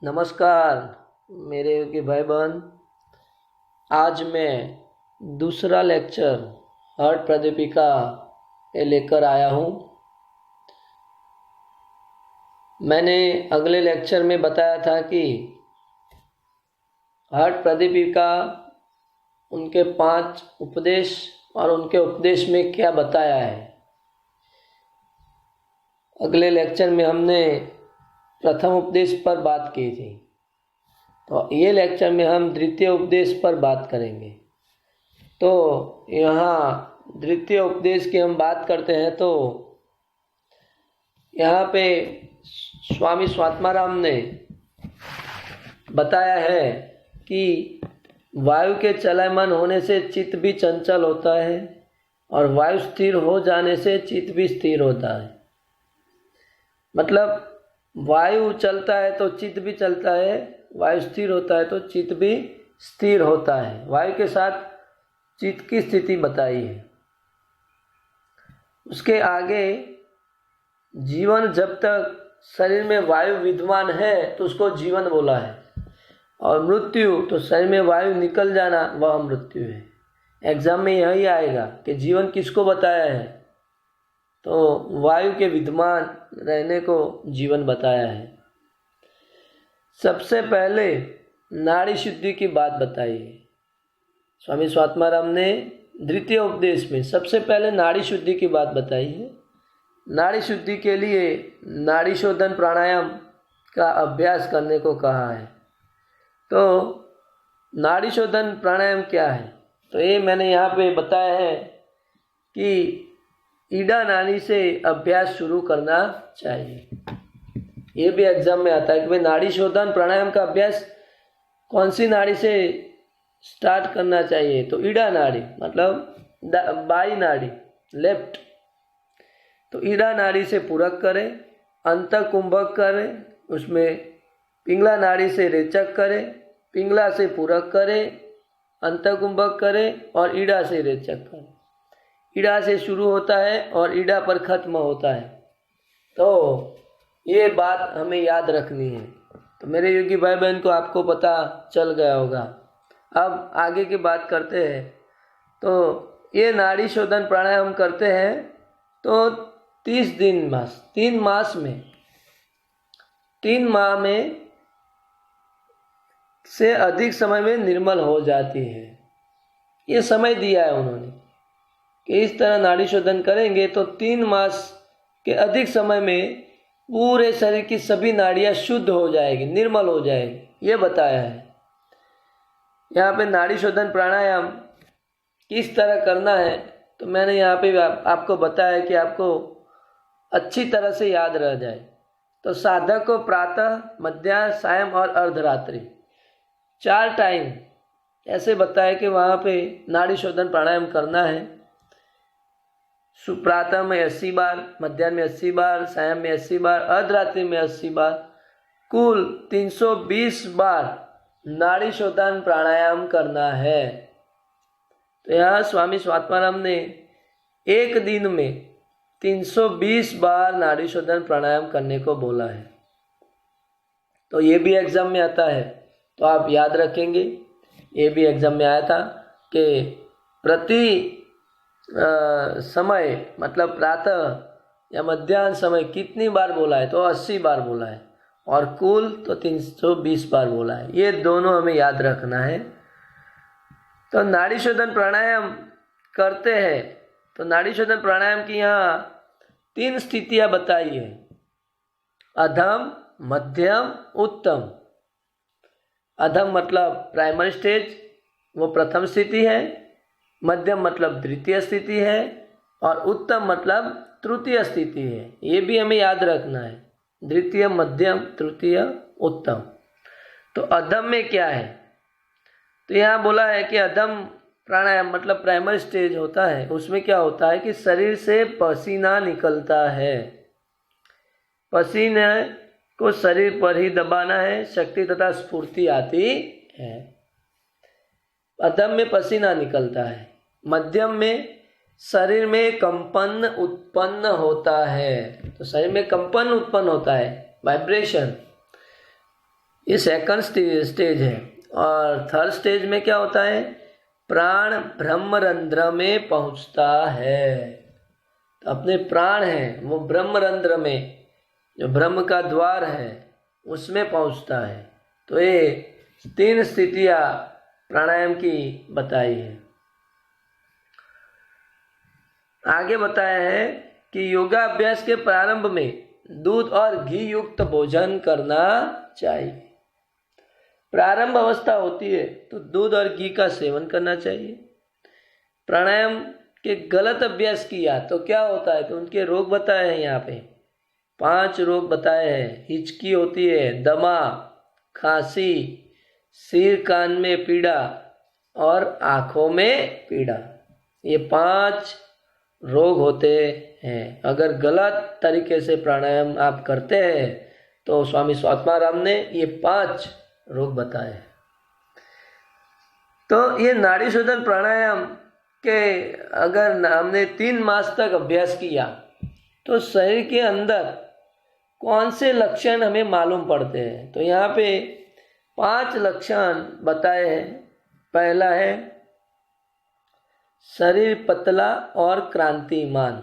नमस्कार मेरे योगी भाई बहन। आज मैं दूसरा लेक्चर हर्ट प्रदीपिका लेकर आया हूँ। मैंने अगले लेक्चर में बताया था कि हर्ट प्रदीपिका उनके 5 उपदेश और उनके उपदेश में क्या बताया है। अगले लेक्चर में हमने प्रथम उपदेश पर बात की थी, तो ये लेक्चर में हम द्वितीय उपदेश पर बात करेंगे। तो यहाँ द्वितीय उपदेश की हम बात करते हैं तो यहाँ पे स्वामी स्वात्माराम ने बताया है कि वायु के चलयमान होने से चित्त भी चंचल होता है और वायु स्थिर हो जाने से चित्त भी स्थिर होता है। मतलब वायु चलता है तो चित्त भी चलता है, वायु स्थिर होता है तो चित्त भी स्थिर होता है। वायु के साथ चित्त की स्थिति बताई है। उसके आगे जीवन जब तक शरीर में वायु विद्यमान है तो उसको जीवन बोला है, और मृत्यु तो शरीर में वायु निकल जाना वह मृत्यु है। एग्जाम में यही आएगा कि जीवन किसको बताया है, तो वायु के विद्यमान रहने को जीवन बताया है। सबसे पहले नाड़ी शुद्धि की बात बताई है स्वामी स्वात्माराम ने। द्वितीय उपदेश में सबसे पहले नाड़ी शुद्धि की बात बताई है। नाड़ी शुद्धि के लिए नाड़ी शोधन प्राणायाम का अभ्यास करने को कहा है। तो नाड़ी शोधन प्राणायाम क्या है, तो ये मैंने यहाँ पे बताया है कि ईडा नाड़ी से अभ्यास शुरू करना चाहिए। ये भी एग्जाम में आता है कि भाई नाड़ी शोधन प्राणायाम का अभ्यास कौन सी नाड़ी से स्टार्ट करना चाहिए, तो ईडा नाड़ी मतलब बाई नाड़ी लेफ्ट। तो ईडा नाड़ी से पूरक करें, अंतः कुंभक करें, उसमें पिंगला नाड़ी से रेचक करें, पिंगला से पूरक करें, अंतः कुंभक करें और ईडा से रेचक करें। ईडा से शुरू होता है और ईडा पर खत्म होता है। तो ये बात हमें याद रखनी है। तो मेरे योगी भाई बहन को आपको पता चल गया होगा। अब आगे की बात करते हैं। तो ये नाड़ी शोधन प्राणायाम करते हैं तो 3 माह में से अधिक समय में निर्मल हो जाती है। ये समय दिया है उन्होंने कि इस तरह नाड़ी शोधन करेंगे तो 3 मास के अधिक समय में पूरे शरीर की सभी नाड़ियाँ शुद्ध हो जाएगी, निर्मल हो जाएगी, ये बताया है। यहाँ पे नाड़ी शोधन प्राणायाम किस तरह करना है तो मैंने यहाँ पे आपको बताया कि आपको अच्छी तरह से याद रह जाए। तो साधक को प्रातः, मध्याह्न, सायं और अर्धरात्रि 4 टाइम ऐसे बताया कि वहाँ पे नाड़ी शोधन प्राणायाम करना है। प्रातः में 80 बार, मध्याह्न में 80 बार, सायं में 80 बार, अर्धरात्रि में 80 बार, कुल 320 बार नाड़ी शोधन प्राणायाम करना है। तो यहाँ स्वामी स्वात्माराम ने एक दिन में 320 बार नाड़ी शोधन प्राणायाम करने को बोला है। तो ये भी एग्जाम में आता है, तो आप याद रखेंगे। ये भी एग्जाम में आया था कि प्रति समय मतलब प्रातः या मध्याह्न समय कितनी बार बोला है, तो 80 बार बोला है, और कुल तो 320 बार बोला है। ये दोनों हमें याद रखना है। तो नाड़ी शोधन प्राणायाम करते हैं तो नाड़ी शोधन प्राणायाम की यहाँ 3 स्थितियाँ बताई है: अधम, मध्यम, उत्तम। अधम मतलब प्राइमरी स्टेज, वो प्रथम स्थिति है। मध्यम मतलब द्वितीय स्थिति है और उत्तम मतलब तृतीय स्थिति है। ये भी हमें याद रखना है, द्वितीय, मध्यम, तृतीय, उत्तम। तो अधम में क्या है, तो यहाँ बोला है कि अधम प्राणायाम मतलब प्राइमरी स्टेज होता है। उसमें क्या होता है कि शरीर से पसीना निकलता है, पसीने को शरीर पर ही दबाना है, शक्ति तथा स्फूर्ति आती है। अधम में पसीना निकलता है। मध्यम में शरीर में कंपन उत्पन्न होता है, तो शरीर में कंपन उत्पन्न होता है, वाइब्रेशन। ये सेकंड स्टेज है। और थर्ड स्टेज में क्या होता है, प्राण ब्रह्मरंध्र में पहुंचता है। तो अपने प्राण हैं वो ब्रह्मरंध्र में, जो ब्रह्म का द्वार है उसमें पहुंचता है। तो ये 3 स्थितियां प्राणायाम की बताई है। आगे बताया है कि योगाभ्यास के प्रारंभ में दूध और घी युक्त भोजन करना चाहिए। प्रारंभ अवस्था होती है तो दूध और घी का सेवन करना चाहिए। प्राणायाम के गलत अभ्यास किया तो क्या होता है, तो उनके रोग बताए हैं यहाँ पे। 5 रोग बताए हैं। हिचकी होती है, दमा, खांसी, सिर कान में पीड़ा और आँखों में पीड़ा। ये 5 रोग होते हैं। अगर गलत तरीके से प्राणायाम आप करते हैं तो स्वामी स्वात्माराम ने ये 5 रोग बताए। तो ये नाड़ी शोधन प्राणायाम के अगर हमने 3 मास तक अभ्यास किया तो शरीर के अंदर कौन से लक्षण हमें मालूम पड़ते हैं। तो यहाँ पे 5 लक्षण बताए हैं। पहला है शरीर पतला और क्रांतिमान।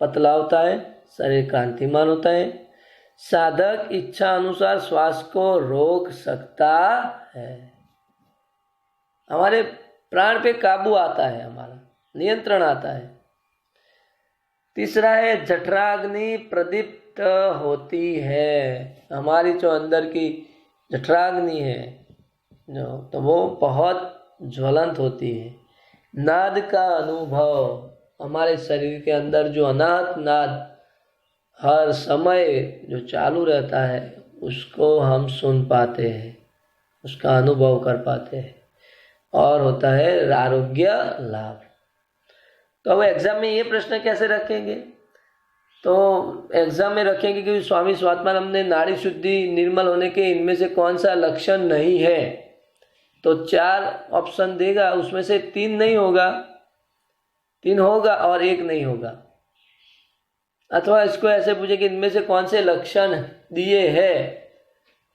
पतला होता है, शरीर क्रांतिमान होता है। साधक इच्छा अनुसार श्वास को रोक सकता है। हमारे प्राण पे काबू आता है, हमारा नियंत्रण आता है। तीसरा है जठराग्नि प्रदीप्त होती है। हमारी जो अंदर की जठराग्नि है तो वो बहुत ज्वलंत होती है। नाद का अनुभव, हमारे शरीर के अंदर जो अनाहत नाद हर समय जो चालू रहता है उसको हम सुन पाते हैं, उसका अनुभव कर पाते हैं। और होता है आरोग्य लाभ। तो अब एग्जाम में ये प्रश्न कैसे रखेंगे, तो एग्जाम में रखेंगे कि स्वामी स्वात्मानंद ने नाड़ी शुद्धि निर्मल होने के इनमें से कौन सा लक्षण नहीं है, तो 4 ऑप्शन देगा, उसमें से 3 नहीं होगा, 3 होगा और 1 नहीं होगा। अथवा इसको ऐसे पूछे कि इनमें से कौन से लक्षण दिए हैं,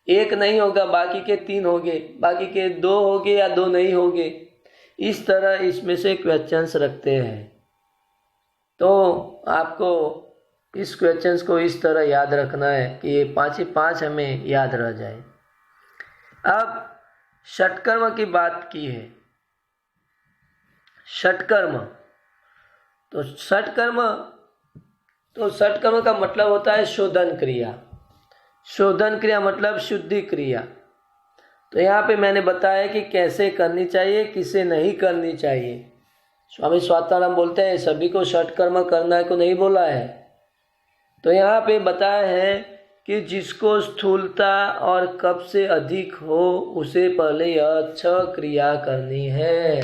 1 नहीं होगा, बाकी के 3 होंगे, बाकी के 2 होंगे या 2 नहीं होंगे। इस तरह इसमें से क्वेश्चंस रखते हैं। तो आपको इस क्वेश्चंस को इस तरह याद रखना है कि ये 5 ही 5 हमें याद रह जाए। अब षटकर्म की बात की है। षटकर्म, तो षटकर्म का मतलब होता है शोधन क्रिया। शोधन क्रिया मतलब शुद्धि क्रिया। तो यहाँ पे मैंने बताया कि कैसे करनी चाहिए, किसे नहीं करनी चाहिए। स्वामी स्वात्माराम बोलते हैं सभी को षटकर्म करना है को नहीं बोला है। तो यहाँ पे बताया है कि जिसको स्थूलता और कफ से अधिक हो उसे पहले यह 6 क्रिया करनी है।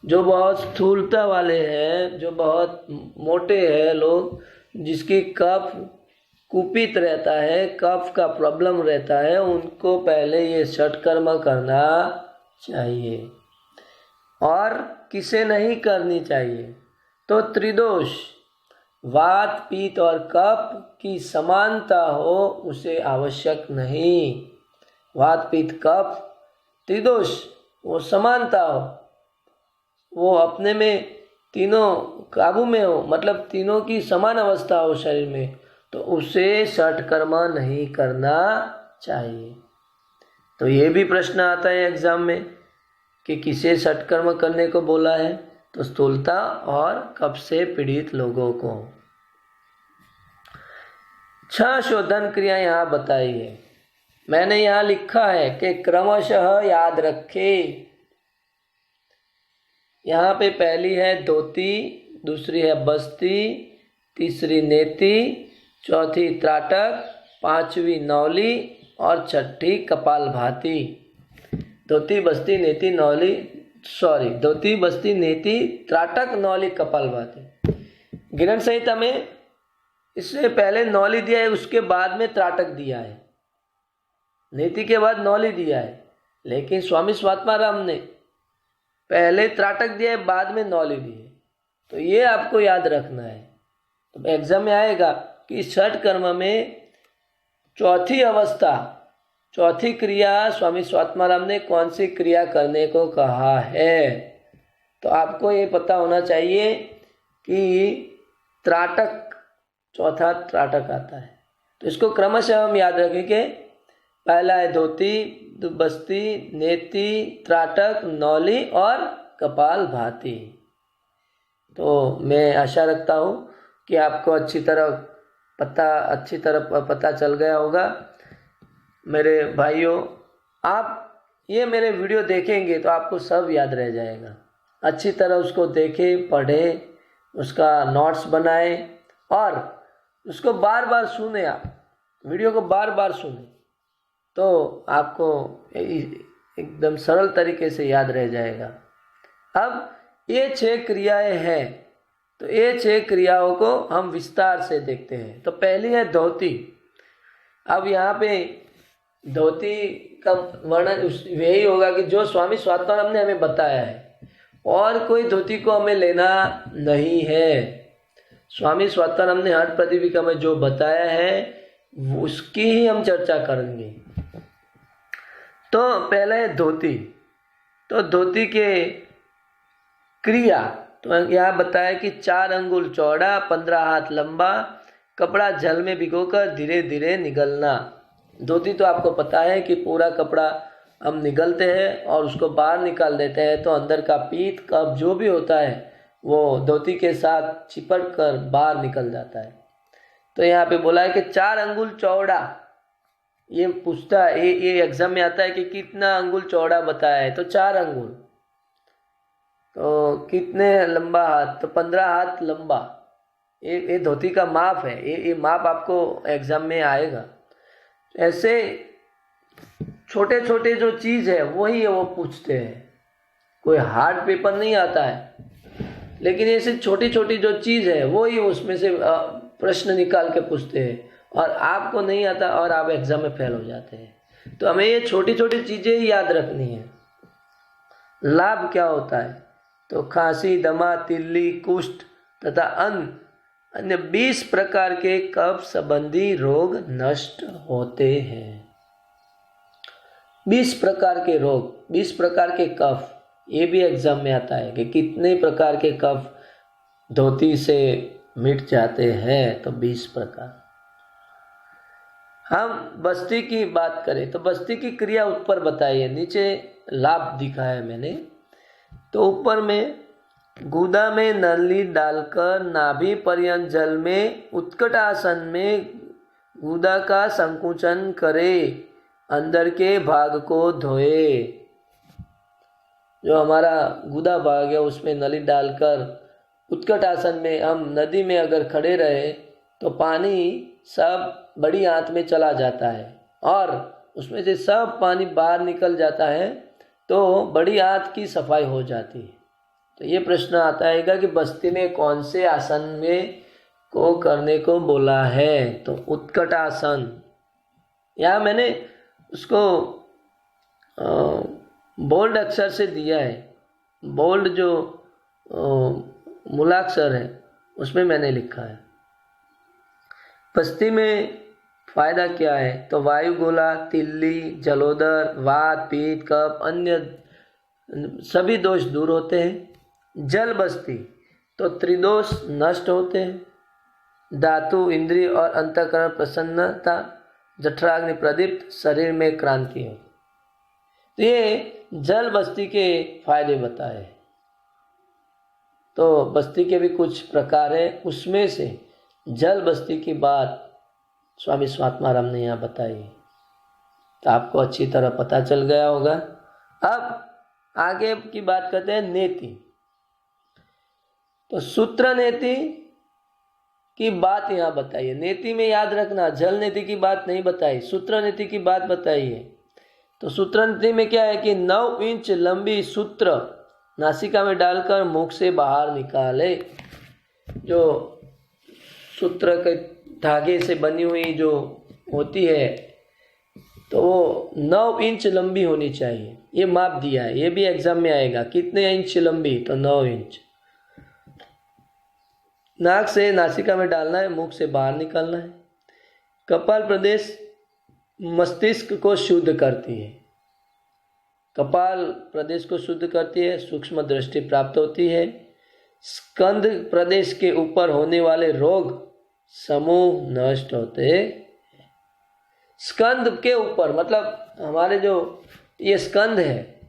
जो बहुत स्थूलता वाले हैं, जो बहुत मोटे हैं लोग, जिसकी कफ कुपित रहता है, कफ का प्रॉब्लम रहता है, उनको पहले ये षटकर्म करना चाहिए। और किसे नहीं करनी चाहिए, तो त्रिदोष, वात पित्त और कफ की समानता हो उसे आवश्यक नहीं। वात पित्त कफ त्रिदोष वो समानता हो, वो अपने में तीनों काबू में हो, मतलब तीनों की समान अवस्था हो शरीर में, तो उसे षटकर्म नहीं करना चाहिए। तो ये भी प्रश्न आता है एग्जाम में कि किसे षटकर्म करने को बोला है, तो स्थूलता और कफ से पीड़ित लोगों को। 6 शोधन क्रिया यहाँ बताई है। मैंने यहाँ लिखा है कि क्रमशः याद रखे। यहाँ पे पहली है धोती, दूसरी है बस्ती, तीसरी नेति, चौथी त्राटक, 5वीं नौली और 6ठी कपालभाति। धोती बस्ती नेति नौली, धोती बस्ती नेति त्राटक नौली कपालभाति। गिरण संहिता में इससे पहले नौली दिया है, उसके बाद में त्राटक दिया है, नेति के बाद नौली दिया है। लेकिन स्वामी स्वात्माराम ने पहले त्राटक दिया है, बाद में नौली दी है। तो ये आपको याद रखना है। तो एग्जाम में आएगा कि षटकर्म में चौथी अवस्था चौथी क्रिया स्वामी स्वात्माराम ने कौन सी क्रिया करने को कहा है? तो आपको ये पता होना चाहिए कि त्राटक, चौथा त्राटक आता है। तो इसको क्रमशः हम याद रखेंगे। पहला है धोती, बस्ती, नेति, त्राटक, नौली और कपाल भाती। तो मैं आशा रखता हूँ कि आपको अच्छी तरह पता चल गया होगा। मेरे भाइयों, आप ये मेरे वीडियो देखेंगे तो आपको सब याद रह जाएगा। अच्छी तरह उसको देखें, पढ़ें, उसका नोट्स बनाएं और उसको बार बार सुने। आप वीडियो को बार बार सुने तो आपको एकदम सरल तरीके से याद रह जाएगा। अब ये 6 क्रियाएं हैं, तो ये 6 क्रियाओं को हम विस्तार से देखते हैं। तो पहली है धोती। अब यहाँ पे धोती का वर्णन यही होगा कि जो स्वामी स्वात्माराम ने हमें बताया है, और कोई धोती को हमें लेना नहीं है। स्वामी स्वात्माराम ने हठ प्रदीपिका में जो बताया है उसकी ही हम चर्चा करेंगे। तो पहले है धोती। तो धोती के क्रिया तो यहाँ बताया कि 4 अंगुल चौड़ा, 15 हाथ लंबा, कपड़ा जल में भिगोकर धीरे धीरे निगलना। धोती तो आपको पता है कि पूरा कपड़ा हम निगलते हैं और उसको बाहर निकाल देते हैं, तो अंदर का पीत कफ जो भी होता है वो धोती के साथ चिपक कर बाहर निकल जाता है। तो यहाँ पे बोला है कि 4 अंगुल चौड़ा। ये पूछता है, ये एग्जाम में आता है कि कितना अंगुल चौड़ा बताया है, तो 4 अंगुल। तो कितने लंबा हाथ, तो 15 हाथ लंबा। ये धोती का माप है। ये माप आपको एग्जाम में आएगा। ऐसे छोटे छोटे जो चीज़ है वही वो पूछते हैं। कोई हार्ड पेपर नहीं आता है, लेकिन ऐसे छोटी छोटी जो चीज़ है वही उसमें से प्रश्न निकाल के पूछते हैं, और आपको नहीं आता और आप एग्जाम में फेल हो जाते हैं। तो हमें ये छोटी छोटी चीज़ें ही याद रखनी है। लाभ क्या होता है? तो खांसी, दमा, तिल्ली, कुष्ठ तथा अन्य 20 प्रकार के कफ संबंधी रोग नष्ट होते हैं। 20 प्रकार के रोग, 20 प्रकार के कफ, ये भी एग्जाम में आता है कि कितने प्रकार के कफ धोती से मिट जाते हैं। तो 20 प्रकार। हम बस्ती की बात करें तो बस्ती की क्रिया ऊपर बताई है, नीचे लाभ दिखाया है मैंने। तो ऊपर में गुदा में नली डालकर नाभि पर्यंत जल में उत्कट आसन में गुदा का संकुचन करे, अंदर के भाग को धोए। जो हमारा गुदा भाग है उसमें नली डालकर उत्कट आसन में हम नदी में अगर खड़े रहे तो पानी सब बड़ी आंत में चला जाता है और उसमें से सब पानी बाहर निकल जाता है, तो बड़ी आंत की सफाई हो जाती है। तो ये प्रश्न आता है कि बस्ती में कौन से आसन में को करने को बोला है? तो उत्कट आसन। यहाँ मैंने उसको बोल्ड अक्षर से दिया है। बोल्ड जो मूलाक्षर है उसमें मैंने लिखा है। बस्ती में फायदा क्या है? तो वायुगोला, तिल्ली, जलोदर, वात, पीत, कफ, अन्य सभी दोष दूर होते हैं। जल बस्ती तो त्रिदोष नष्ट होते हैं। धातु, इंद्रिय और अंतःकरण प्रसन्नता, जठराग्नि प्रदीप्त, शरीर में क्रांति हो। तो ये जल बस्ती के फायदे बताए। तो बस्ती के भी कुछ प्रकार है, उसमें से जल बस्ती की बात स्वामी स्वात्माराम ने यहाँ बताई। तो आपको अच्छी तरह पता चल गया होगा। अब आगे की बात करते हैं नेति। तो सूत्र नेति की बात यहाँ बताइए। नेति में याद रखना, जल नेति की बात नहीं बताई, सूत्र नेति की बात बताई है। तो सूत्र नेति में क्या है कि 9 इंच लंबी सूत्र नासिका में डालकर मुख से बाहर निकाले। जो सूत्र के धागे से बनी हुई जो होती है तो वो 9 इंच लंबी होनी चाहिए। ये माप दिया है, ये भी एग्जाम में आएगा। कितने इंच लंबी? तो 9 इंच। नाक से नासिका में डालना है, मुख से बाहर निकालना है। कपाल प्रदेश मस्तिष्क को शुद्ध करती है, कपाल प्रदेश को शुद्ध करती है, सूक्ष्म दृष्टि प्राप्त होती है, स्कंद प्रदेश के ऊपर होने वाले रोग समूह नष्ट होते हैं। स्कंद के ऊपर मतलब हमारे जो ये स्कंद है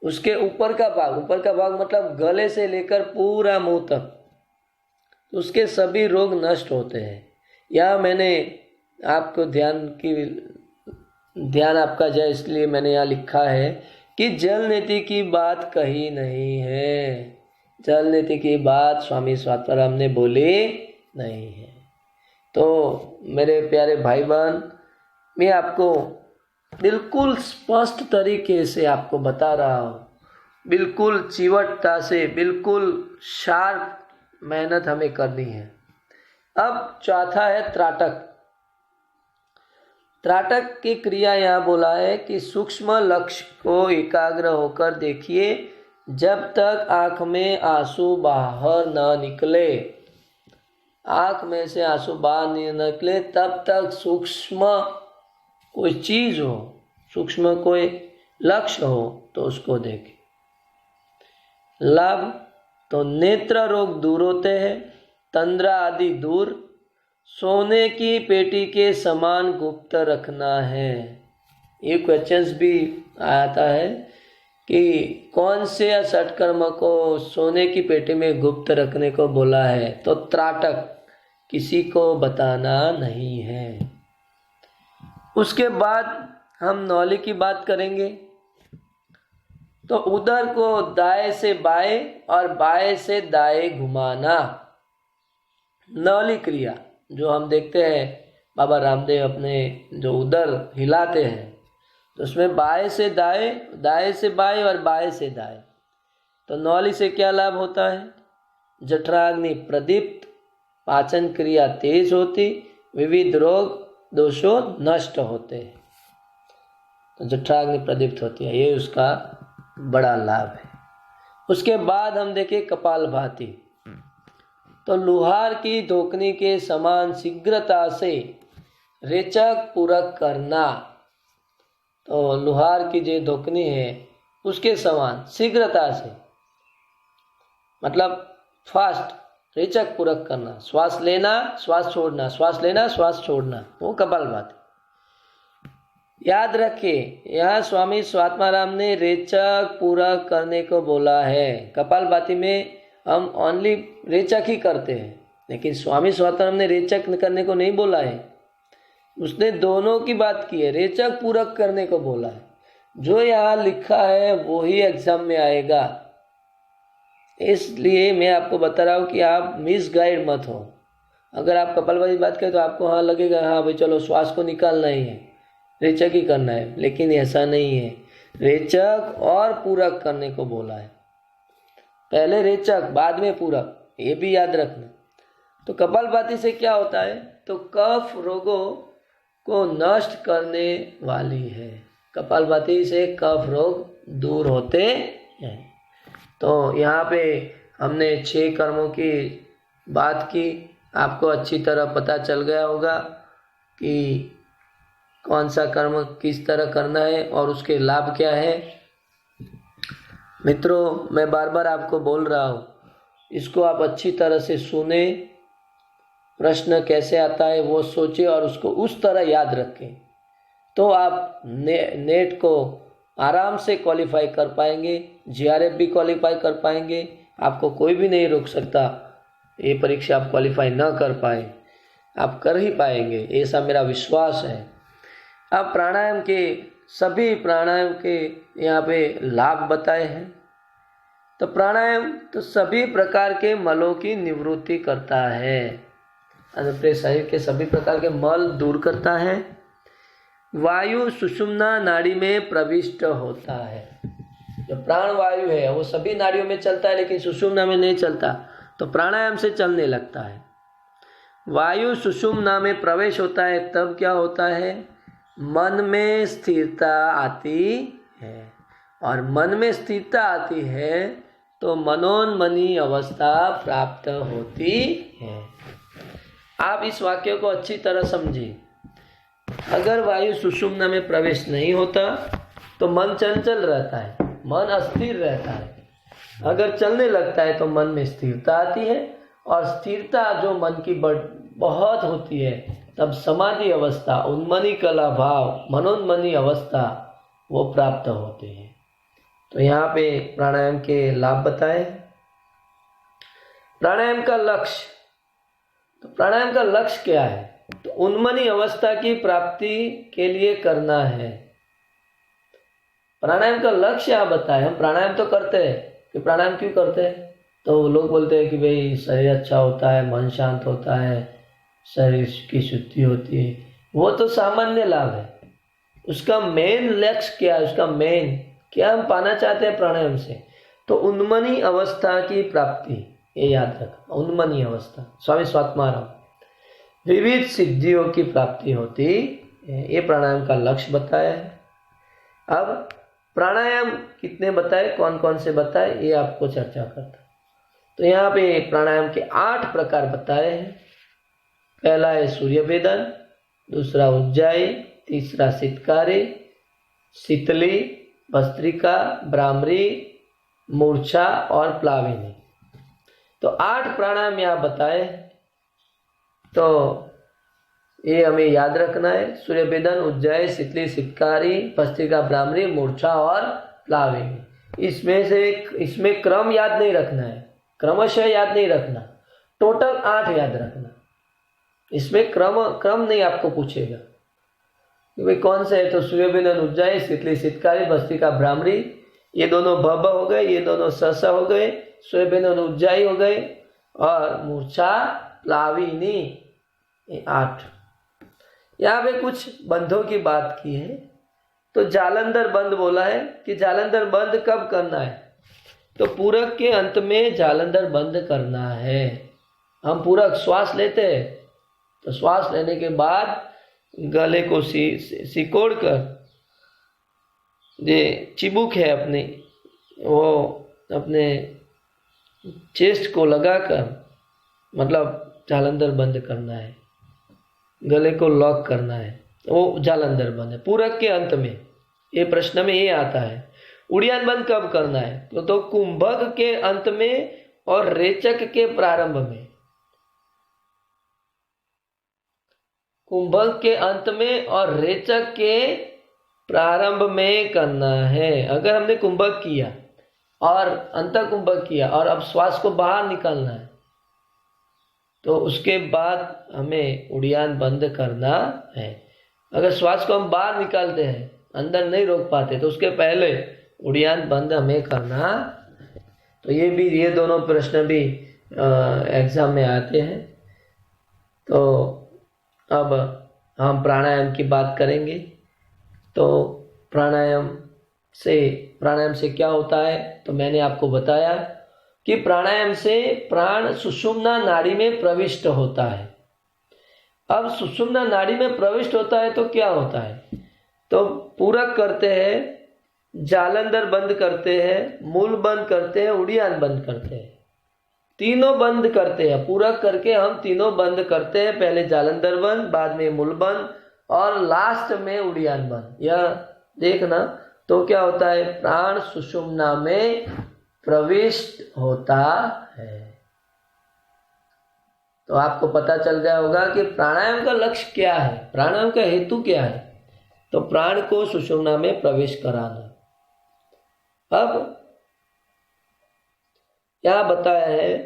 उसके ऊपर का भाग मतलब गले से लेकर पूरा मुंह तक, उसके सभी रोग नष्ट होते हैं। यहाँ मैंने आपको ध्यान आपका जाए इसलिए मैंने यहाँ लिखा है कि जल नीति की बात कही नहीं है, जल नीति की बात स्वामी स्वात्माराम ने बोली नहीं है। तो मेरे प्यारे भाई बहन, मैं आपको बिल्कुल स्पष्ट तरीके से आपको बता रहा हूँ, बिल्कुल चिवटता से, बिल्कुल शार्प मेहनत हमें करनी है। अब चौथा है त्राटक। त्राटक की क्रिया यहाँ बोला है कि सूक्ष्म लक्ष्य को एकाग्र होकर देखिए जब तक आँख में आंसू बाहर न निकले, आँख में से आंसू बाहर नहीं निकले तब तक सूक्ष्म कोई चीज हो, सूक्ष्म कोई लक्ष्य हो तो उसको देखें। लाभ तो नेत्र रोग दूर होते हैं, तंद्रा आदि दूर, सोने की पेटी के समान गुप्त रखना है। ये क्वेश्चंस भी आता है कि कौन से सत्कर्म को सोने की पेटी में गुप्त रखने को बोला है, तो त्राटक, किसी को बताना नहीं है। उसके बाद हम नौली की बात करेंगे। तो उदर को दाएं से बाएं और बाएं से दाएं घुमाना, नौली क्रिया जो हम देखते हैं बाबा रामदेव अपने जो उदर हिलाते हैं, तो उसमें बाएं से दाएं, दाएं से बाएं और बाएं से दाएं। तो नौली से क्या लाभ होता है? जठराग्नि प्रदीप्त, पाचन क्रिया तेज होती, विविध रोग दोषों नष्ट होते हैं। तो जठराग्नि प्रदीप्त होती है, ये उसका बड़ा लाभ है। उसके बाद हम देखें कपालभाति। तो लुहार की धोकनी के समान शीघ्रता से रेचक पूरक करना। तो लुहार की जो धोकनी है उसके समान शीघ्रता से, मतलब फास्ट, रेचक पूरक करना, श्वास लेना श्वास छोड़ना, श्वास लेना श्वास छोड़ना, वो कपालभाति। याद रखिए, यहाँ स्वामी स्वात्माराम ने रेचक पूरक करने को बोला है। कपालभाति में हम ओनली रेचक ही करते हैं, लेकिन स्वामी स्वात्माराम ने रेचक करने को नहीं बोला है, उसने दोनों की बात की है, रेचक पूरक करने को बोला है। जो यहाँ लिखा है वो ही एग्जाम में आएगा, इसलिए मैं आपको बता रहा हूँ कि आप मिसगाइड मत हो। अगर आप कपालभाति बात करें तो आपको हाँ लगेगा हाँ भाई चलो श्वास को निकालना ही है, रेचक ही करना है, लेकिन ऐसा नहीं है। रेचक और पूरक करने को बोला है, पहले रेचक बाद में पूरक, ये भी याद रखना। तो कपालभाति से क्या होता है? तो कफ रोगों को नष्ट करने वाली है। कपालभाति से कफ रोग दूर होते हैं। तो यहाँ पे हमने 6 कर्मों की बात की, आपको अच्छी तरह पता चल गया होगा कि कौन सा कर्म किस तरह करना है और उसके लाभ क्या है। मित्रों, मैं बार बार आपको बोल रहा हूँ, इसको आप अच्छी तरह से सुने, प्रश्न कैसे आता है वो सोचे और उसको उस तरह याद रखें, तो आप नेट को आराम से क्वालिफाई कर पाएंगे, जीआरएफ भी क्वालिफाई कर पाएंगे। आपको कोई भी नहीं रोक सकता ये परीक्षा आप क्वालिफाई ना कर पाए, आप कर ही पाएंगे, ऐसा मेरा विश्वास है। अब प्राणायाम के सभी प्राणायाम के यहाँ पे लाभ बताए हैं। तो प्राणायाम तो सभी प्रकार के मलों की निवृत्ति करता है, अपने शरीर के सभी प्रकार के मल दूर करता है। वायु सुषुम्ना नाड़ी में प्रविष्ट होता है। जो प्राण वायु है वो सभी नाड़ियों में चलता है, लेकिन सुषुम्ना में नहीं चलता, तो प्राणायाम से चलने लगता है। वायु सुषुम्ना में प्रवेश होता है तब क्या होता है? मन में स्थिरता आती है, और मन में स्थिरता आती है तो मनोन्मनी अवस्था प्राप्त होती है। आप इस वाक्य को अच्छी तरह समझिए। अगर वायु सुषुम्ना में प्रवेश नहीं होता तो मन चंचल रहता है, मन अस्थिर रहता है। अगर चलने लगता है तो मन में स्थिरता आती है, और स्थिरता जो मन की बहुत होती है, तब समाधि अवस्था, उन्मनी कला भाव, मनोन्मनी अवस्था वो प्राप्त होते हैं। तो यहाँ पे प्राणायाम के लाभ बताए। प्राणायाम का लक्ष्य, तो प्राणायाम का लक्ष्य क्या है? तो उन्मनी अवस्था की प्राप्ति के लिए करना है। प्राणायाम का लक्ष्य आप बताएं। हम प्राणायाम तो करते हैं, कि प्राणायाम क्यों करते हैं? तो लोग बोलते हैं कि भाई शरीर अच्छा होता है, मन शांत होता है, शरीर की शुद्धि होती है। वो तो सामान्य लाभ है। उसका मेन लक्ष्य क्या है? उसका मेन क्या हम पाना चाहते हैं प्राणायाम से? तो उन्मनी अवस्था की प्राप्ति, ये याद रखना। उन्मनी अवस्था, स्वामी स्वात्माराम, विविध सिद्धियों की प्राप्ति होती, ये प्राणायाम का लक्ष्य बताया है। अब प्राणायाम कितने बताए, कौन कौन से बताए, ये आपको चर्चा करता। तो यहाँ पे प्राणायाम के 8 प्रकार बताए हैं। पहला है सूर्य भेदन, दूसरा उज्जाई, तीसरा सितकारी, शीतली, भस्त्रिका, भ्रामरी, मूर्छा और प्लाविनी। तो 8 प्राणायाम यहाँ बताए। तो ये हमें याद रखना है। सूर्य भेदन, उज्जाई, शीतली, सितकारी, भस्त्रिका, भ्रामरी, मूर्छा और प्लाविनी। इसमें क्रम याद नहीं रखना है, क्रमशः याद नहीं रखना, टोटल 8 याद रखना। इसमें क्रम नहीं आपको पूछेगा कि भाई कौन से है। तो सूर्य भेदन, उज्जाई, शीतली, सितकारी, भस्त्रिका, भ्रामरी, ये दोनों भ हो गए, ये दोनों स हो गए, सूर्य भेदन उज्जाई हो गए, और मूर्छा प्लाविनी, ये 8। यहाँ पे कुछ बंधों की बात की है। तो जालंधर बंध बोला है कि जालंधर बंध कब करना है? तो पूरक के अंत में जालंधर बंद करना है। हम पूरक श्वास लेते हैं, तो श्वास लेने के बाद गले को सिकोड़ कर, ये चिबुक है अपने, वो अपने चेस्ट को लगाकर, मतलब जालंधर बंद करना है, गले को लॉक करना है, वो जालंधर बंद है पूरक के अंत में। ये प्रश्न में ये आता है। उड़ियान बंद कब करना है? तो कुंभक के अंत में और रेचक के प्रारंभ में। कुंभक के अंत में और रेचक के प्रारंभ में करना है। अगर हमने कुंभक किया और अंत कुंभक किया और अब श्वास को बाहर निकालना है, तो उसके बाद हमें उड़ियान बंद करना है। अगर श्वास को हम बाहर निकालते हैं, अंदर नहीं रोक पाते, तो उसके पहले उड़ियान बंद हमें करना। तो ये दोनों प्रश्न भी एग्जाम में आते हैं। तो अब हम प्राणायाम की बात करेंगे। तो प्राणायाम से क्या होता है? तो मैंने आपको बताया कि प्राणायाम से प्राण सुषुम्ना नाड़ी में प्रविष्ट होता है। अब सुषुम्ना नाड़ी में प्रविष्ट होता है तो क्या होता है? तो पूरक करते हैं, जालंधर बंद करते हैं, मूल बंद करते हैं, उड़ियान बंद करते हैं, तीनों बंद करते हैं। पूरक करके हम तीनों बंद करते हैं। पहले जालंधर बंद, बाद में मूल बंद, और लास्ट में उड़ियान बंद। यह देखना। तो क्या होता है? प्राण सुषुम्ना में प्रविष्ट होता है। तो आपको पता चल गया होगा कि प्राणायाम का लक्ष्य क्या है, प्राणायाम का हेतु क्या है। तो प्राण को सुषुम्ना में प्रवेश कराना। अब यह बताया है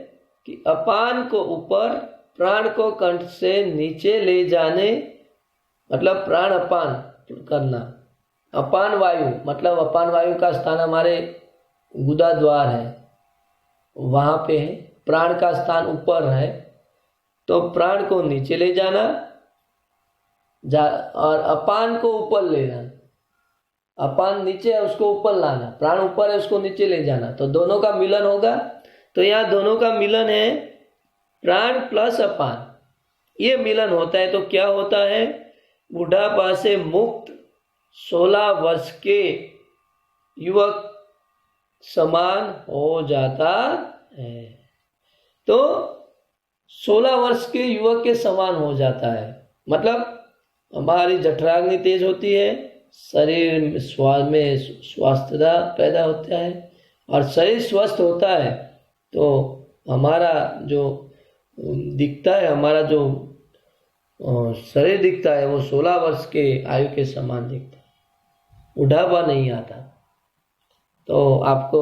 कि अपान को ऊपर, प्राण को कंठ से नीचे ले जाने, मतलब प्राण अपान करना। अपान वायु मतलब अपान वायु का स्थान हमारे गुदा द्वार है, वहां पे है। प्राण का स्थान ऊपर है, तो प्राण को नीचे ले जाना और अपान को ऊपर ले जाना। अपान नीचे है, उसको ऊपर लाना। प्राण ऊपर है, उसको नीचे ले जाना। तो दोनों का मिलन होगा। तो यहाँ दोनों का मिलन है, प्राण प्लस अपान, ये मिलन होता है। तो क्या होता है? बुढ़ापा से मुक्त 16 वर्ष के युवक समान हो जाता है। तो 16 वर्ष के युवक के समान हो जाता है, मतलब हमारी जठराग्नि तेज होती है, शरीर में स्वास्थ्यता पैदा होता है, और शरीर स्वस्थ होता है तो हमारा जो दिखता है, हमारा जो शरीर दिखता है वो 16 वर्ष के आयु के समान दिखता है, बुढ़ापा नहीं आता। तो आपको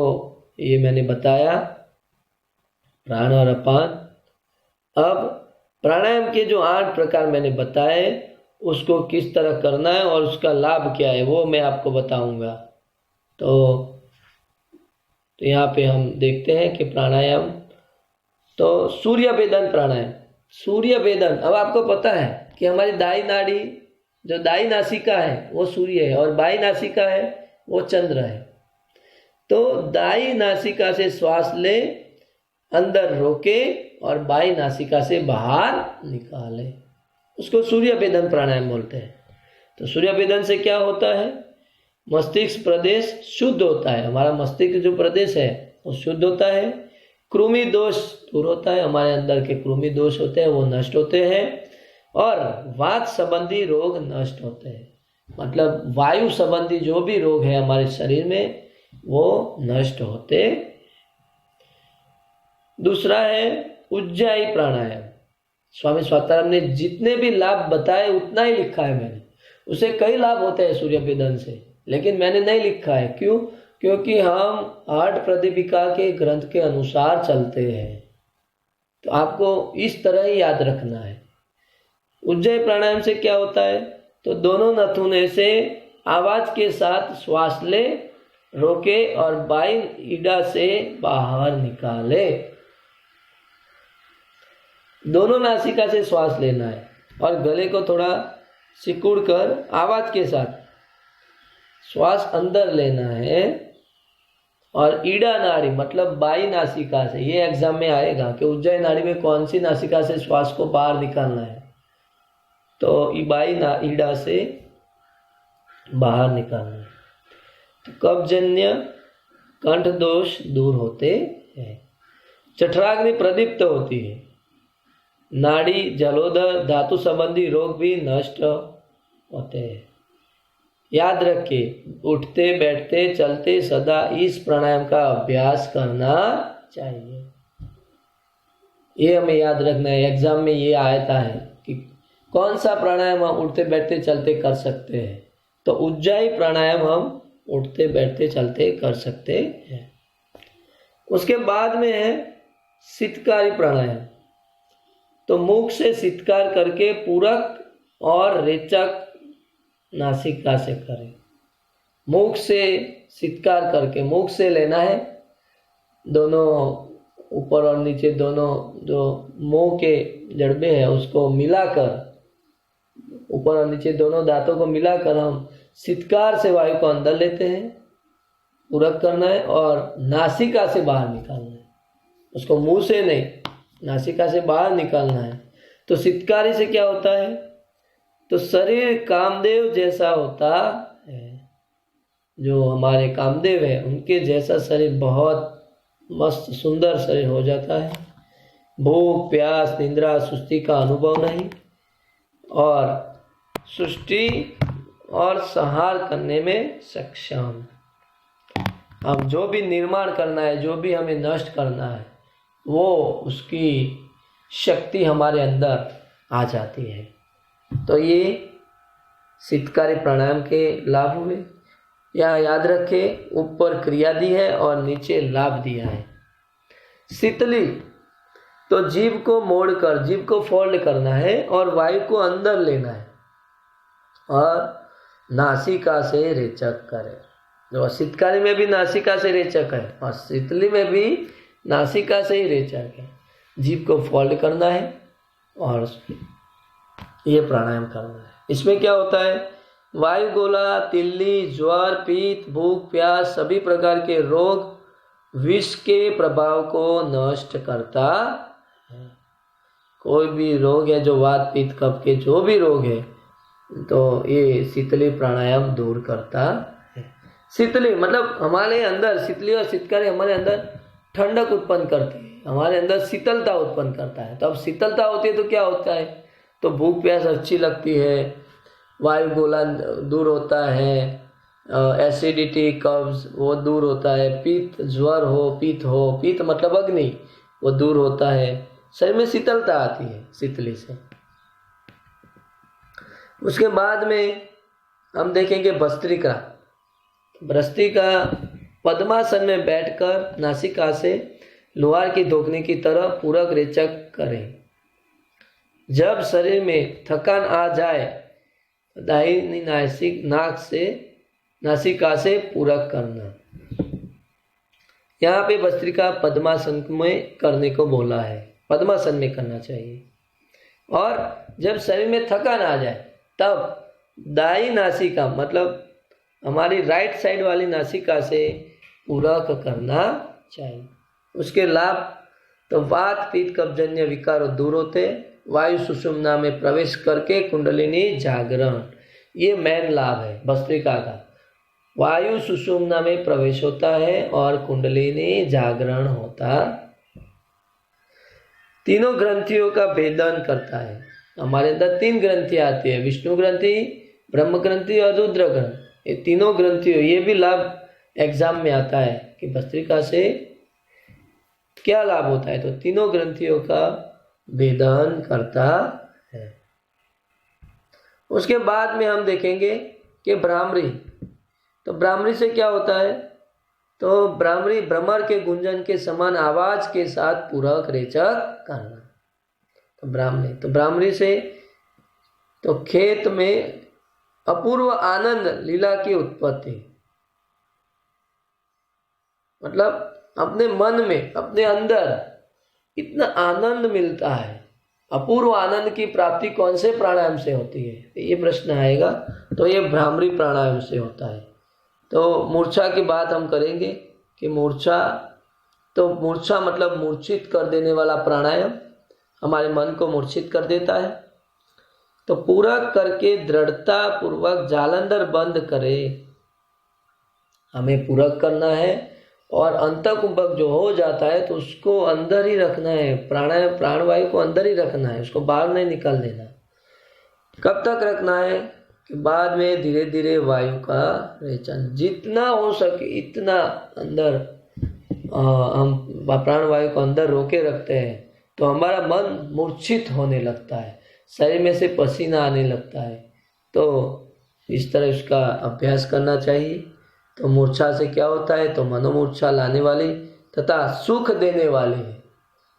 ये मैंने बताया प्राण और अपान। अब प्राणायाम के जो 8 प्रकार मैंने बताए उसको किस तरह करना है और उसका लाभ क्या है वो मैं आपको बताऊंगा। तो यहाँ पे हम देखते हैं कि प्राणायाम, तो सूर्य वेदन प्राणायाम। सूर्य वेदन, अब आपको पता है कि हमारी दाई नाड़ी, जो दाई नासिका है वो सूर्य है और बाई नासिका है वो चंद्र है। तो दाई नासिका से श्वास ले, अंदर रोके और बाई नासिका से बाहर निकाले, उसको सूर्य वेदन प्राणायाम बोलते हैं। तो सूर्य वेदन से क्या होता है, मस्तिष्क प्रदेश शुद्ध होता है, हमारा मस्तिष्क जो प्रदेश है वो शुद्ध होता है, कृमि दोष दूर होता है, हमारे अंदर के कृमि दोष होते हैं वो नष्ट होते हैं, और वात संबंधी रोग नष्ट होते हैं, मतलब वायु संबंधी जो भी रोग है हमारे शरीर में वो नष्ट होते। दूसरा है उज्जाई प्राणायाम। स्वामी स्वात्माराम ने जितने भी लाभ बताए उतना ही लिखा है मैंने, उसे कई लाभ होते हैं सूर्य वेदन से, लेकिन मैंने नहीं लिखा है। क्यों? क्योंकि हम 8 प्रदीपिका के ग्रंथ के अनुसार चलते हैं, तो आपको इस तरह ही याद रखना है। उज्जय प्राणायाम से क्या होता है, तो दोनों नथुने से आवाज के साथ श्वास ले, रोके और बाई ईडा से बाहर निकाले। दोनों नासिका से श्वास लेना है और गले को थोड़ा सिकुड़ कर आवाज के साथ श्वास अंदर लेना है, और ईडा नाड़ी मतलब बाई नासिका से, ये एग्जाम में आएगा कि उज्जय नाड़ी में कौन सी नासिका से श्वास को बाहर निकालना है, तो बाई ईडा से बाहर निकालना है। तो कब्जन्य कंठ दोष दूर होते हैं, जठराग्नि प्रदीप्त होती है, नाड़ी जलोदर धातु संबंधी रोग भी नष्ट होते हैं। याद रखिए, उठते बैठते चलते सदा इस प्राणायाम का अभ्यास करना चाहिए, ये हमें याद रखना है। एग्जाम में ये आता है कि कौन सा प्राणायाम हम उठते बैठते चलते कर सकते हैं, तो उज्जाई प्राणायाम हम उठते बैठते चलते कर सकते हैं। उसके बाद में है शीतकारी प्राणायाम। तो मुख से शीतकार करके पूरक और रेचक नासिका से करें। मुख से शीतकार करके, मुख से लेना है, दोनों ऊपर और नीचे दोनों जो मुंह के जड़बे हैं उसको मिलाकर, ऊपर और नीचे दोनों दांतों को मिलाकर हम शीतकार से वायु को अंदर लेते हैं, पूरक करना है और नासिका से बाहर निकालना है, उसको मुंह से नहीं नासिका से बाहर निकालना है। तो शीतकारी से क्या होता है, तो शरीर कामदेव जैसा होता है, जो हमारे कामदेव है उनके जैसा शरीर, बहुत मस्त सुंदर शरीर हो जाता है। भूख प्यास निंद्रा सुस्ती का अनुभव नहीं, और सृष्टि और संहार करने में सक्षम। हम जो भी निर्माण करना है, जो भी हमें नष्ट करना है, वो उसकी शक्ति हमारे अंदर आ जाती है। तो ये शीतकारी प्राणायाम के लाभ हुए। यहाँ याद रखें, ऊपर क्रिया दी है और नीचे लाभ दिया है। शीतली, तो जीभ को मोड़कर, जीभ को फोल्ड करना है और वायु को अंदर लेना है और नासिका से रेचक करें। जो शीतकारी में भी नासिका से रेचक है और शीतली में भी नासिका से ही रेचक है। जीभ को फोल्ड करना है और ये प्राणायाम करना है। इसमें क्या होता है, वायु गोला, तिल्ली, ज्वर, पीत, भूख प्यास सभी प्रकार के रोग विष के प्रभाव को नष्ट करता है। कोई भी रोग है, जो वात पित्त कफ के जो भी रोग है, तो ये शीतली प्राणायाम दूर करता है। शीतली मतलब हमारे अंदर, शीतली और शीतकारी हमारे अंदर ठंडक उत्पन्न करती है, हमारे अंदर शीतलता उत्पन्न करता है। तो अब शीतलता होती है तो क्या होता है, तो भूख प्यास अच्छी लगती है, वायु गोलन दूर होता है, एसिडिटी कब्ज वो दूर होता है, पित्त ज्वर हो, पित्त मतलब अग्नि वो दूर होता है, शरीर में शीतलता आती है शीतली से। उसके बाद में हम देखेंगे भस्त्रिका। पद्मासन में बैठकर नासिका से लोहार की धोखनी की तरह पूरक रेचक करें। जब शरीर में थकान आ जाए दाहिनी नासिका से पूरक करना। यहाँ पे भस्त्रिका पद्मासन में करने को बोला है, पद्मासन में करना चाहिए। और जब शरीर में थकान आ जाए तब दाई नासिका मतलब हमारी राइट साइड वाली नासिका से पूरक करना चाहिए। उसके लाभ तो वात पित्त कब्जन्य विकार दूर होते, वायु सुषुम्ना में प्रवेश करके कुंडलिनी जागरण, ये मेन लाभ है भस्त्रिका का। वायु सुषुम्ना में प्रवेश होता है और कुंडलिनी जागरण होता। तीनों ग्रंथियों का भेदन करता है। हमारे अंदर 3 ग्रंथियां आती है, विष्णु ग्रंथि, ब्रह्म ग्रंथि और रुद्र ग्रंथि। ये तीनों ग्रंथियों, ये भी लाभ एग्जाम में आता है कि भस्त्रिका से क्या लाभ होता है, तो तीनों ग्रंथियों का भेदन करता है। उसके बाद में हम देखेंगे कि भ्रामरी। तो भ्रामरी से क्या होता है, तो भ्रामरी भ्रमर के गुंजन के समान आवाज के साथ पूरक रेचक करना। तो भ्रामरी से तो खेत में अपूर्व आनंद लीला की उत्पत्ति, मतलब अपने मन में अपने अंदर इतना आनंद मिलता है। अपूर्व आनंद की प्राप्ति कौन से प्राणायाम से होती है, ये प्रश्न आएगा। तो ये भ्रामरी प्राणायाम से होता है। तो मूर्छा की बात हम करेंगे कि मूर्छा मतलब मूर्छित कर देने वाला प्राणायाम, हमारे मन को मूर्छित कर देता है। तो पूरक करके दृढ़ता पूर्वक जालंधर बंद करे, हमें पूरक करना है। और अंतकुंभक जो हो जाता है तो उसको अंदर ही रखना है, प्राणवायु को अंदर ही रखना है, उसको बाहर नहीं निकाल देना। कब तक रखना है कि बाद में धीरे धीरे वायु का रेचन, जितना हो सके इतना अंदर हम प्राणवायु को अंदर रोके रखते हैं तो हमारा मन मूर्छित होने लगता है, शरीर में से पसीना आने लगता है। तो इस तरह इसका अभ्यास करना चाहिए। तो मूर्छा से क्या होता है, तो मनोमूर्छा लाने वाली तथा सुख देने वाली है।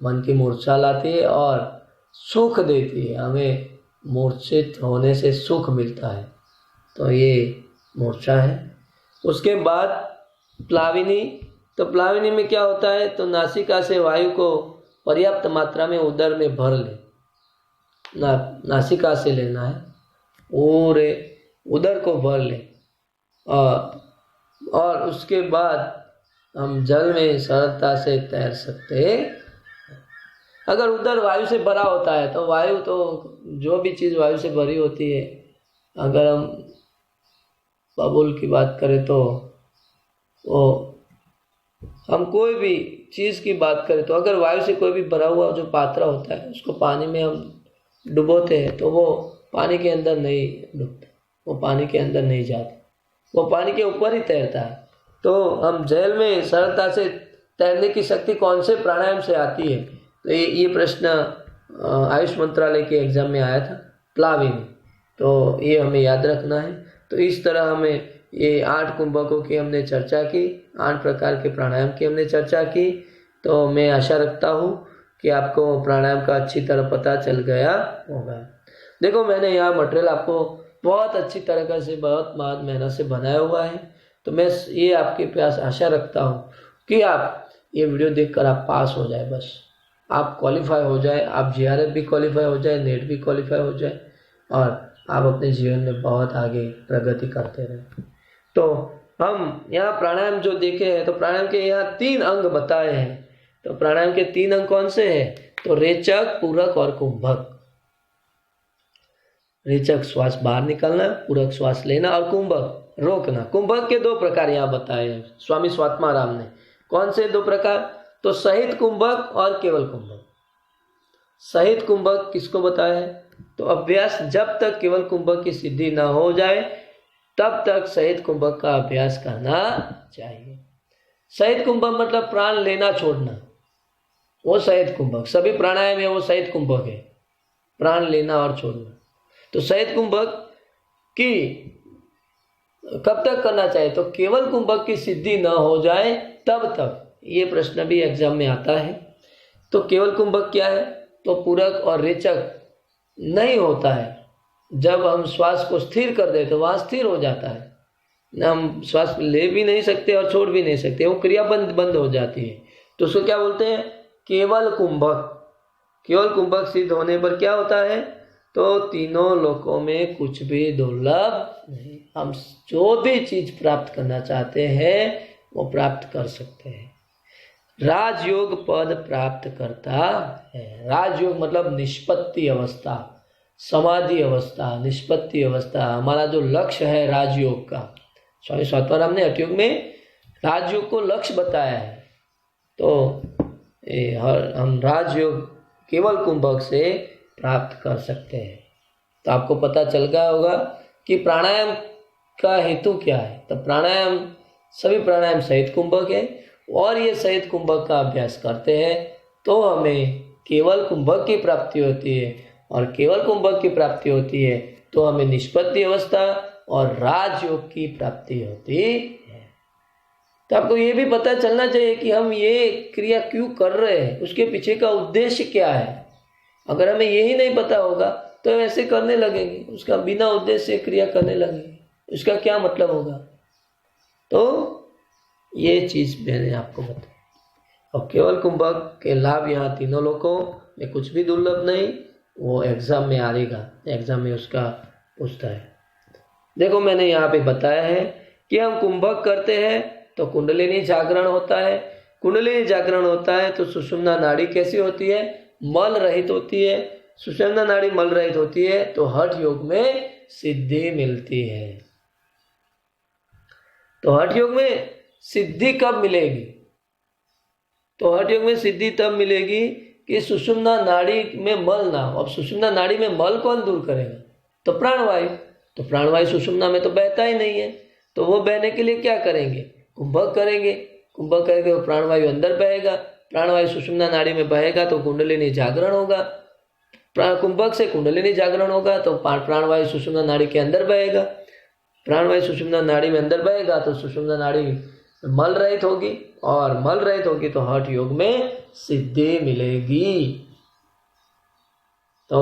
मन की मूर्छा लाती है और सुख देती है, हमें मूर्छित होने से सुख मिलता है। तो ये मूर्छा है। उसके बाद प्लाविनी। तो प्लाविनी में क्या होता है, तो नासिका से वायु को पर्याप्त मात्रा में उदर में भर ले, नासिका से लेना है और उदर को भर ले। और उसके बाद हम जल में सरलता से तैर सकते हैं। अगर उधर वायु से भरा होता है तो वायु तो जो भी चीज़ वायु से भरी होती है, अगर हम बबुल की बात करें तो वो हम कोई भी चीज़ की बात करें तो अगर वायु से कोई भी भरा हुआ जो पात्र होता है उसको पानी में हम डुबोते हैं तो वो पानी के अंदर नहीं डूबता, वो पानी के अंदर नहीं जाता, वो पानी के ऊपर ही तैरता है। तो हम जल में सरलता से तैरने की शक्ति कौन से प्राणायाम से आती है, तो ये प्रश्न आयुष मंत्रालय के एग्जाम में आया था, प्लाविनी। तो ये हमें याद रखना है। तो इस तरह हमें ये 8 कुंभकों की हमने चर्चा की, 8 प्रकार के प्राणायाम की हमने चर्चा की। तो मैं आशा रखता हूँ कि आपको प्राणायाम का अच्छी तरह पता चल गया होगा। देखो मैंने यहाँ मटेरियल आपको बहुत अच्छी तरीक़े से बहुत मेहनत से बनाया हुआ है। तो मैं ये आपके पास आशा रखता हूँ कि आप ये वीडियो देखकर आप पास हो जाए, बस आप क्वालिफाई हो जाए, आप जीआरएफ भी क्वालिफाई हो जाए, नेट भी क्वालिफाई हो जाए और आप अपने जीवन में बहुत आगे प्रगति करते रहें। तो हम यहाँ प्राणायाम जो देखे हैं, तो प्राणायाम के यहाँ 3 अंग बताए हैं। तो प्राणायाम के 3 अंग कौन से हैं, तो रेचक, पूरक और कुंभक। रेचक श्वास बाहर निकालना, पूरक श्वास लेना और कुंभक रोकना। कुंभक के 2 प्रकार यहाँ बताए हैं स्वामी स्वात्माराम ने। कौन से 2 प्रकार, तो सहित कुंभक और केवल कुंभक। सहित कुंभक किसको बताया है, तो अभ्यास जब तक केवल कुंभक की सिद्धि न हो जाए तब तक सहित कुंभक का अभ्यास करना चाहिए। सहित कुंभक मतलब प्राण लेना छोड़ना, वो सहित कुंभक। सभी प्राणायाम है वो सहित कुंभक है, प्राण लेना और छोड़ना। तो सहित कुंभक की कब तक करना चाहिए? तो केवल कुंभक की सिद्धि न हो जाए तब तक। ये प्रश्न भी एग्जाम में आता है। तो केवल कुंभक क्या है? तो पूरक और रेचक नहीं होता है। जब हम श्वास को स्थिर कर देते तो वहाँ स्थिर हो जाता है ना, हम श्वास ले भी नहीं सकते और छोड़ भी नहीं सकते, वो क्रिया बंद हो जाती है। तो उसको क्या बोलते हैं? केवल कुंभक। केवल कुंभक सिद्ध होने पर क्या होता है? तो तीनों लोकों में कुछ भी दुर्लभ नहीं, हम जो भी चीज प्राप्त करना चाहते हैं वो प्राप्त कर सकते हैं। राजयोग पद प्राप्त करता है। राजयोग मतलब निष्पत्ति अवस्था, समाधि अवस्था, निष्पत्ति अवस्था। हमारा जो लक्ष्य है राजयोग का, स्वामी स्वात्माराम ने हठयोग में राजयोग को लक्ष्य बताया है। तो हम राजयोग केवल कुंभक से प्राप्त कर सकते हैं। तो आपको पता चल गया होगा कि प्राणायाम का हेतु क्या है। तो प्राणायाम, सभी प्राणायाम सहित कुंभक है और ये सहित कुंभक का अभ्यास करते हैं तो हमें केवल कुंभक की प्राप्ति होती है, और केवल कुंभक की प्राप्ति होती है तो हमें निष्पत्ति अवस्था और राजयोग की प्राप्ति होती है। तो आपको ये भी पता चलना चाहिए कि हम ये क्रिया क्यों कर रहे हैं, उसके पीछे का उद्देश्य क्या है। अगर हमें यही नहीं पता होगा तो ऐसे करने लगेंगे, उसका बिना उद्देश्य से क्रिया करने लगेंगे, उसका क्या मतलब होगा। तो ये चीज मैंने आपको बताई। और केवल कुंभक के लाभ यहाँ तीनों लोगों में कुछ भी दुर्लभ नहीं, वो एग्जाम में आएगा, एग्जाम में उसका पूछता है। देखो मैंने यहाँ पे बताया है कि हम कुंभक करते हैं तो कुंडलिनी जागरण होता है। कुंडलिनी जागरण होता है तो सुषुम्ना नाड़ी कैसी होती है? मल रहित होती है। सुषुम्ना नाड़ी मल रहित होती है तो हठ योग में सिद्धि मिलती है। तो हठ योग में सिद्धि कब मिलेगी? तो हठ योग में सिद्धि तब मिलेगी कि सुषुम्ना नाड़ी में मल ना हो। अब सुषुम्ना नाड़ी में मल कौन दूर करेगा? तो प्राणवायु। तो प्राणवायु सुषुम्ना में तो बहता ही नहीं है, तो वो बहने के लिए क्या करेंगे? कुंभक करेंगे। कुंभक करेंगे तो प्राणवायु अंदर बहेगा, प्राणवायु सुषुम्ना नाड़ी में बहेगा तो कुंडलिनी जागरण होगा। कुंभक से कुंडलिनी जागरण होगा तो प्राणवायु सुषुम्ना नाड़ी के अंदर बहेगा। प्राणवायु सुषुम्ना नाड़ी में अंदर बहेगा तो सुषुम्ना नाड़ी मल रहित होगी, और मल रहित होगी तो हठ योग में सिद्धि मिलेगी। तो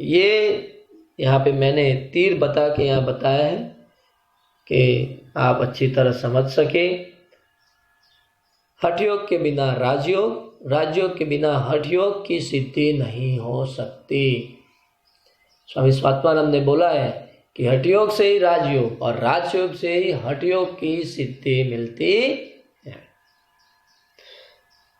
ये यहाँ पे मैंने तीर बता के यहाँ बताया है कि आप अच्छी तरह समझ सके। हठ योग के बिना राजयोग, राजयोग के बिना हठ योग की सिद्धि नहीं हो सकती। स्वामी स्वात्मानंद ने बोला है कि हठ योग से ही राजयोग और राजयोग से ही हठ योग की सिद्धि मिलती है।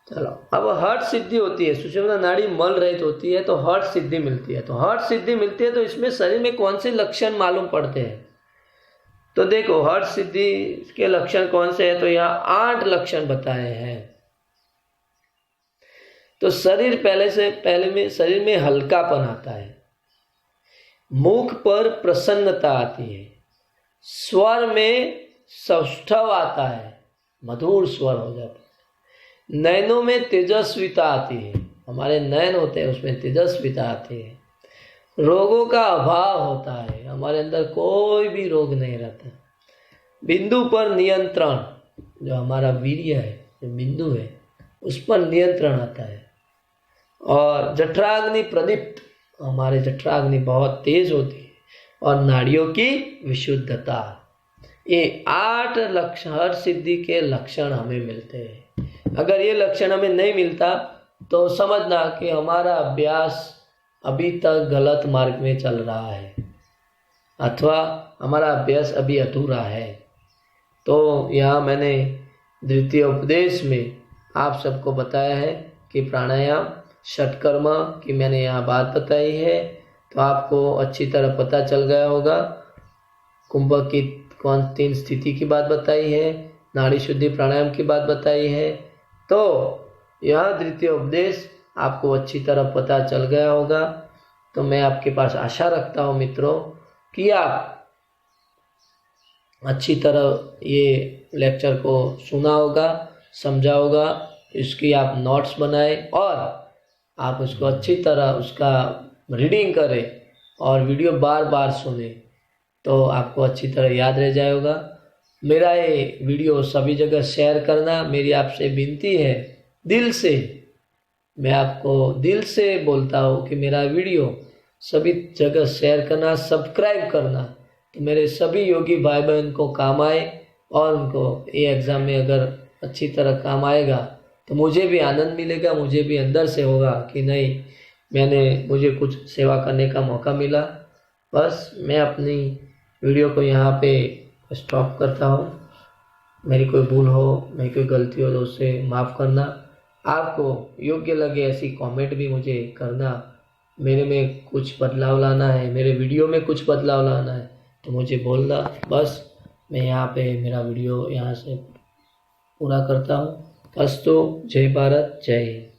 चलो, अब हठ सिद्धि होती है, सुषुम्ना नाड़ी मल रहित होती है तो हठ सिद्धि मिलती है। तो हठ सिद्धि मिलती है तो इसमें शरीर में कौन से लक्षण मालूम पड़ते हैं? तो देखो हठ सिद्धि के लक्षण कौन से हैं? तो यहाँ 8 लक्षण बताए हैं। तो शरीर पहले में शरीर में हल्कापन आता है, मुख पर प्रसन्नता आती है, स्वर में सौष्ठव आता है, मधुर स्वर हो जाता है, नयनों में तेजस्विता आती है, हमारे नयन होते हैं उसमें तेजस्विता आती है, रोगों का अभाव होता है, हमारे अंदर कोई भी रोग नहीं रहता, बिंदु पर नियंत्रण, जो हमारा वीर्य है, जो बिंदु है उस पर नियंत्रण आता है, और जठराग्नि प्रदीप्त, हमारे जठराग्नि बहुत तेज होती है, और नाड़ियों की विशुद्धता। ये 8 लक्षण हठ सिद्धि के लक्षण हमें मिलते हैं। अगर ये लक्षण हमें नहीं मिलता तो समझना कि हमारा अभ्यास अभी तक गलत मार्ग में चल रहा है, अथवा हमारा अभ्यास अभी अधूरा है। तो यहाँ मैंने द्वितीय उपदेश में आप सबको बताया है कि प्राणायाम षटकर्म की मैंने यहाँ बात बताई है, तो आपको अच्छी तरह पता चल गया होगा। कुंभक की 3 स्थिति की बात बताई है, नाड़ी शुद्धि प्राणायाम की बात बताई है। तो यह द्वितीय उपदेश आपको अच्छी तरह पता चल गया होगा। तो मैं आपके पास आशा रखता हूँ मित्रों कि आप अच्छी तरह ये लेक्चर को सुना होगा, समझा होगा, इसकी आप नोट्स बनाए और आप उसको अच्छी तरह उसका रीडिंग करें और वीडियो बार बार सुने तो आपको अच्छी तरह याद रह जाएगा। मेरा ये वीडियो सभी जगह शेयर करना मेरी आपसे विनती है। दिल से मैं आपको दिल से बोलता हूँ कि मेरा वीडियो सभी जगह शेयर करना, सब्सक्राइब करना, तो मेरे सभी योगी भाई बहन को काम आए और उनको ये एग्ज़ाम में अगर अच्छी तरह काम आएगा तो मुझे भी आनंद मिलेगा, मुझे भी अंदर से होगा कि नहीं, मुझे कुछ सेवा करने का मौका मिला। बस मैं अपनी वीडियो को यहाँ पे स्टॉप करता हूँ। मेरी कोई भूल हो, मेरी कोई गलती हो तो उससे माफ़ करना। आपको योग्य लगे ऐसी कमेंट भी मुझे करना। मेरे में कुछ बदलाव लाना है, मेरे वीडियो में कुछ बदलाव लाना है तो मुझे बोलना। बस मैं यहाँ पे मेरा वीडियो यहाँ से पूरा करता हूँ। अस्तु, जय भारत, जय हिंद।